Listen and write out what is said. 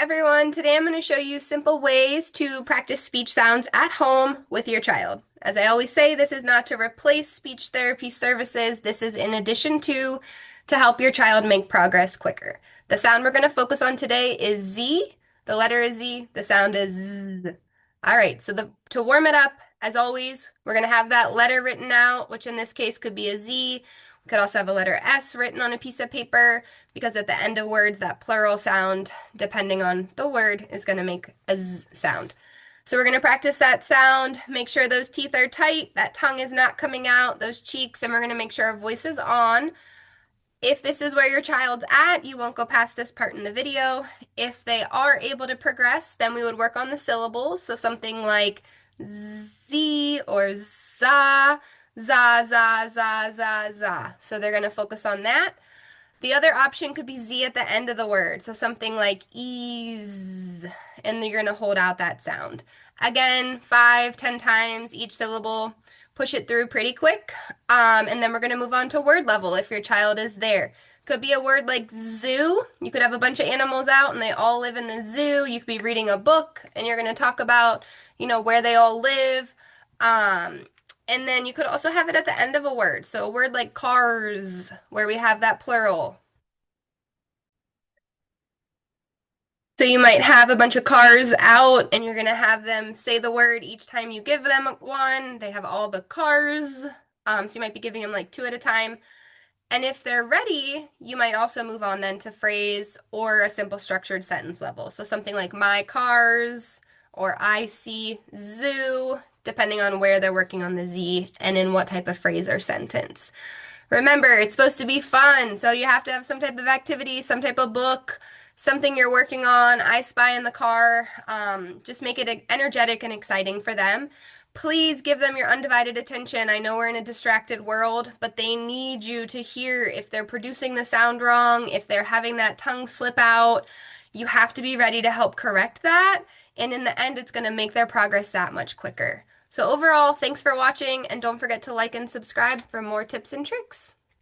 everyone. Today I'm going to show you simple ways to practice speech sounds at home with your child. As I always say, this is not to replace speech therapy services. This is in addition to help your child make progress quicker. The sound we're going to focus on today is Z. The letter is Z. The sound is Z. All right, so to warm it up, as always, we're going to have that letter written out, which in this case could be a Z. We could also have a letter S written on a piece of paper because at the end of words, that plural sound, depending on the word, is going to make a Z sound. So we're going to practice that sound, make sure those teeth are tight, that tongue is not coming out, those cheeks, and we're going to make sure our voice is on. If this is where your child's at, you won't go past this part in the video. If they are able to progress, then we would work on the syllables. So something like Z or za, za, za, za, za, za. So they're going to focus on that. The other option could be Z at the end of the word. So something like ease, and you're going to hold out that sound. Again, 5, 10 times each syllable. Push it through pretty quick. And then we're going to move on to word level if your child is there. Could be a word like zoo. You could have a bunch of animals out and they all live in the zoo. You could be reading a book and you're going to talk about, where they all live. And then you could also have it at the end of a word. So a word like cars, where we have that plural. So you might have a bunch of cars out and you're going to have them say the word each time you give them one. They have all the cars. So you might be giving them like 2 at a time. And if they're ready, you might also move on then to phrase or a simple structured sentence level. So something like my cars or I see zoo, depending on where they're working on the Z and in what type of phrase or sentence. Remember, it's supposed to be fun, so you have to have some type of activity, some type of book, something you're working on. I Spy in the car. Just make it energetic and exciting for them. Please give them your undivided attention. I know we're in a distracted world, but they need you to hear if they're producing the sound wrong, if they're having that tongue slip out. You have to be ready to help correct that, and in the end, it's going to make their progress that much quicker. So overall, thanks for watching, and don't forget to like and subscribe for more tips and tricks.